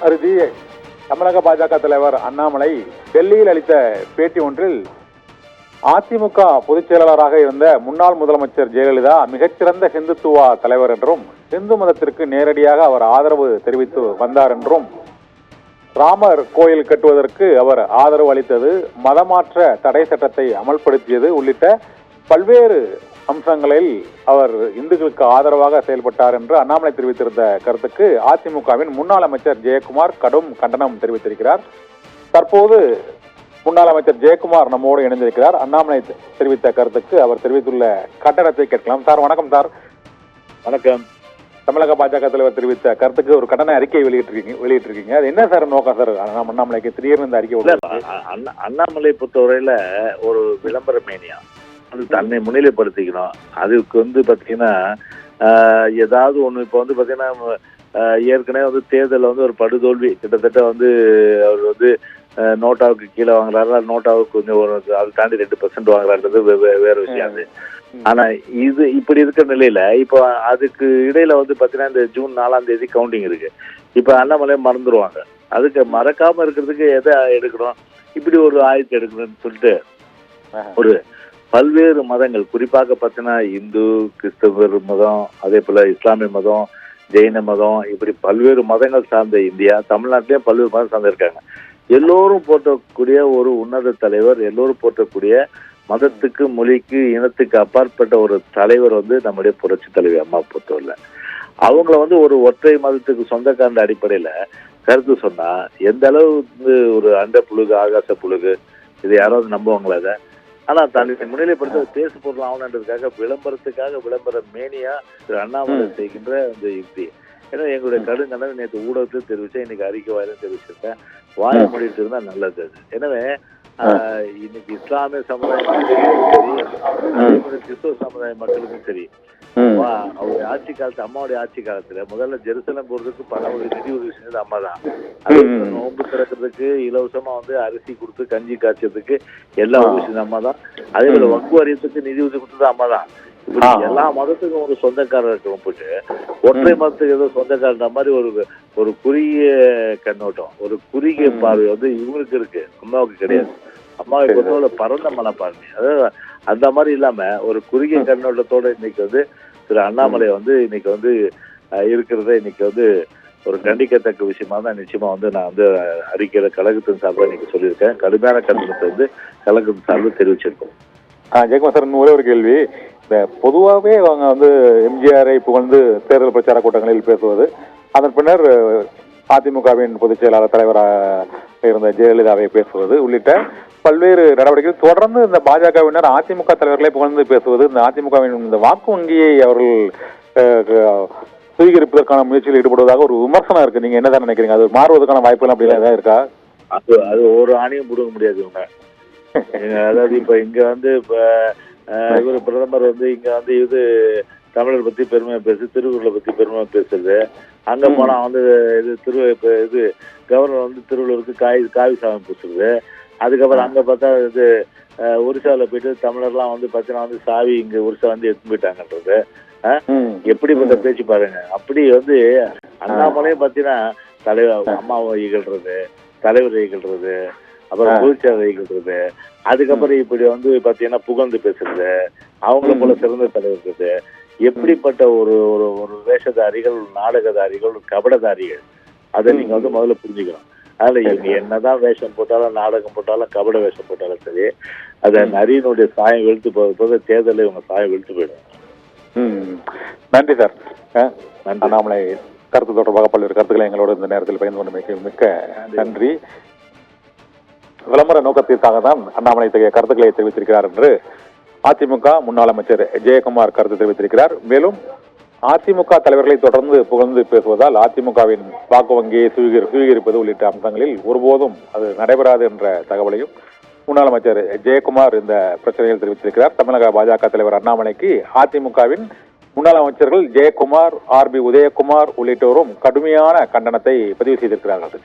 அருதி தமிழக பாஜக தலைவர் அண்ணாமலை டெல்லியில் அளித்த பேட்டி ஒன்றில் அதிமுக பொதுச் செயலாளராக இருந்த முன்னாள் முதலமைச்சர் ஜெயலலிதா மிகச்சிறந்த ஹிந்துத்துவா தலைவர் என்றும் இந்து மதத்திற்கு நேரடியாக அவர் ஆதரவு தெரிவித்து வந்தார் என்றும் ராமர் கோயில் கட்டுவதற்கு அவர் ஆதரவு அளித்தது, மதமாற்ற தடை சட்டத்தை அமல்படுத்தியது உள்ளிட்ட பல்வேறு அம்சங்களில் அவர் இந்துக்களுக்கு ஆதரவாக செயல்பட்டார் என்று அண்ணாமலை தெரிவித்திருந்த கருத்துக்கு அதிமுகவின் முன்னாள் அமைச்சர் ஜெயக்குமார் கடும் கண்டனம் தெரிவித்திருக்கிறார். தற்போது முன்னாள் அமைச்சர் ஜெயக்குமார் நம்மோடு இணைந்திருக்கிறார். அண்ணாமலை தெரிவித்த கருத்துக்கு அவர் தெரிவித்துள்ள கண்டனத்தை கேட்கலாம். சார் வணக்கம். சார் வணக்கம். தமிழக பாஜக தலைவர் தெரிவித்த கருத்துக்கு ஒரு கண்டன அறிக்கை வெளியிட்டிருக்கீங்க. அது என்ன சார் நோக்கம் சார் அண்ணாமலைக்கு திடீர்னு இந்த அறிக்கை? அண்ணாமலை பொறுத்தவரையில ஒரு விளம்பர மேனியா, அது தன்னை முன்னிலைப்படுத்திக்கணும். அதுக்கு பாத்தீங்கன்னா ஏதாவது ஒண்ணு இப்ப பாத்தீங்கன்னா ஏற்கனவே தேர்தலில் ஒரு படுதோல்வி, கிட்டத்தட்ட அவர் நோட்டாவுக்கு கீழே வாங்குறாரு, நோட்டாவுக்கு கொஞ்சம் அதை தாண்டி 2% வாங்குறான்றது வேற விஷயம். அது ஆனா இது இப்படி இருக்கிற நிலையில இப்போ அதுக்கு இடையில பாத்தீங்கன்னா இந்த ஜூன் 4ஆம் தேதி கவுண்டிங் இருக்கு. இப்ப அண்ணாமலை மறந்துடுவாங்க. அதுக்கு மறக்காம இருக்கிறதுக்கு எதை எடுக்கணும், இப்படி ஒரு ஆயத்தை எடுக்கணும்னு சொல்லிட்டு ஒரு பல்வேறு மதங்கள், குறிப்பாக பார்த்தீங்கன்னா இந்து, கிறிஸ்தவர் மதம், அதே போல இஸ்லாமிய மதம், ஜெயின மதம், இப்படி பல்வேறு மதங்கள் சார்ந்த இந்தியா, தமிழ்நாட்டிலேயே பல்வேறு மதம் சார்ந்திருக்காங்க. எல்லோரும் போற்றக்கூடிய ஒரு உன்னத தலைவர், எல்லோரும் போற்றக்கூடிய மதத்துக்கு, மொழிக்கு, இனத்துக்கு அப்பாற்பட்ட ஒரு தலைவர் நம்முடைய புரட்சி தலைவி அம்மா பொறுத்தவரை. அவங்கள ஒரு ஒற்றை மதத்துக்கு சொந்தக்காரன்ற அடிப்படையில கருத்து சொன்னா எந்த அளவு ஒரு அண்ட புழுகு, ஆகாச புழுகு, இது யாராவது நம்புவாங்களா? அதை ஆனா தன்னை முன்னிலைப்படுத்த பேசு பொருள் ஆகணுன்றதுக்காக விளம்பரத்துக்காக விளம்பர மேனியா திரு அண்ணாமலை செய்கின்ற அந்த யுக்தி. ஏன்னா எங்களுடைய கடுங்கண்டனை நேற்று ஊடகத்திலும் தெரிவிச்சேன், இன்னைக்கு அறிக்கை வாயிலும் தெரிவிச்சிருக்கேன். வாய முடிட்டு இருந்தா நல்லது. அது எனவே இன்னைக்கு இஸ்லாமிய சமுதாயம் சரி, கிறிஸ்தவ சமுதாய மக்களுக்கும் சரி, அவருடைய ஆட்சி காலத்து, அம்மாவுடைய ஆட்சி காலத்துல முதல்ல ஜெருசலம் போறதுக்கு பல நிதி உதவி செஞ்சது அம்மா தான். நோன்பு திறக்கிறதுக்கு இலவசமா அரிசி கொடுத்து கஞ்சி காய்ச்சதுக்கு எல்லாம் உதவி செஞ்சது அம்மா தான். அதே போல வக்கு வாரியத்துக்கு நிதி உதவி கொடுத்தது அம்மா தான். இப்படி எல்லா மதத்துக்கும் ஒரு சொந்தக்காரர் இருக்கிறோம் போட்டு ஒற்றை மதத்துக்கு ஏதோ சொந்தக்காரன்ற மாதிரி ஒரு குறுகிய கண்ணோட்டம், ஒரு குறுகிய பார்வை இவங்களுக்கு இருக்கு, அம்மாவுக்கு கிடையாது. அம்மாவை பொறுத்தவரை பரந்த மனப்பான்மை, அதாவது அந்த மாதிரி இல்லாம ஒரு குறுகிய கண்ணோட்டத்தோட இன்னைக்கு திரு அண்ணாமலை இன்னைக்கு இருக்கிறத இன்னைக்கு ஒரு கண்டிக்கத்தக்க விஷயமா தான் நிச்சயமா நான் அறிக்கையில கழகத்தின் சார்பாக இன்னைக்கு சொல்லியிருக்கேன். கடுமையான கண்டனத்தை கழகத்தின் சார்பில் தெரிவிச்சிருக்கோம். ஜெயக்குமார் சார், ஒரே ஒரு கேள்வி. இந்த பொதுவாகவே அவங்க எம்ஜிஆரை புகழ்ந்து தேர்தல் பிரச்சார கூட்டங்களில் பேசுவது, அதன் பின்னர் அதிமுகவின் பொதுச் செயலாளர் தலைவராக இருந்த ஜெயலலிதாவை பேசுவது உள்ளிட்ட பல்வேறு நடவடிக்கைகள் தொடர்ந்து இந்த பாஜகவினர் அதிமுக தலைவர்களை புகழ்ந்து பேசுவது, இந்த அதிமுகவின் இந்த வாக்கு வங்கியை அவர்கள் சுவீகரிப்பதற்கான முயற்சியில் ஈடுபடுவதாக ஒரு விமர்சனம் இருக்கு. நீங்க என்னதான் நினைக்கிறீங்க? அது மாறுவதற்கான வாய்ப்புகள் அப்படி ஏதாவது இருக்கா? அது ஒரு ஆணையும் கொடுக்க முடியாது. அதாவது இப்ப இங்க இப்ப இவர் பிரதமர் இங்க இது தமிழர் பத்தி பெருமையா பேசு, திருக்குறளை பத்தி பெருமையா பேசுறது. அங்க போனா இது கவர்னர் திருவள்ளூருக்கு காவி சாமி பூசுறது. அதுக்கப்புறம் அங்க பார்த்தா ஒரிசால போயிட்டு தமிழர்லாம் பாத்தீங்கன்னா சாவி இங்க ஒரிசா எடுத்து போயிட்டாங்கன்றது எப்படிப்பட்ட பேச்சு பாருங்க. அப்படி அண்ணாமலையும் பாத்தீங்கன்னா தலைவர் அம்மாவை இகழ்றது, தலைவரை இகழ்றது, அப்புறம் பொதுச்செயலரை இகழ்றது, அதுக்கப்புறம் இப்படி பாத்தீங்கன்னா புகழ்ந்து பேசுறது, அவங்கள போல சிறந்த தலைவர்கள், எப்படிப்பட்ட ஒரு ஒரு வேஷதாரிகள், நாடகதாரிகள், கபடதாரிகள், அதை நீங்க முதல்ல புரிஞ்சுக்கணும். அதனால இவங்க என்னதான் வேஷம் போட்டாலும், நாடகம் போட்டாலும், கபட வேஷம் போட்டாலும் சரி, அதை நரியினுடைய சாயம் வெளுத்து போக தேர்தலில் இவங்க சாயம் வெளுத்து போயிடும். நன்றி சார். அண்ணாமலை கருத்து தொடர்பாக பல்வேறு கருத்துக்களை எங்களோட இந்த நேரத்தில் பகிர்ந்து கொண்டு மிக்க நன்றி. விளம்பர நோக்கத்திற்காக தான் அண்ணாமலை இத்தகைய கருத்துக்களை தெரிவித்திருக்கிறார் என்று அதிமுக முன்னாள் அமைச்சர் ஜெயக்குமார் கருத்து தெரிவித்திருக்கிறார். மேலும் அதிமுக தலைவர்களை தொடர்ந்து புகழ்ந்து பேசுவதால் அதிமுகவின் வாக்கு வங்கியை சுவீகரிப்பது உள்ளிட்ட அம்சங்களில் ஒருபோதும் அது நடைபெறாது என்ற தகவலையும் முன்னாள் அமைச்சர் ஜெயக்குமார் இந்த பிரச்சனையில் தெரிவித்திருக்கிறார். தமிழக பாஜக தலைவர் அண்ணாமலைக்கு அதிமுகவின் முன்னாள் அமைச்சர்கள் ஜெயக்குமார், RB உதயகுமார் உள்ளிட்டோரும் கடுமையான கண்டனத்தை பதிவு செய்திருக்கிறார்கள்.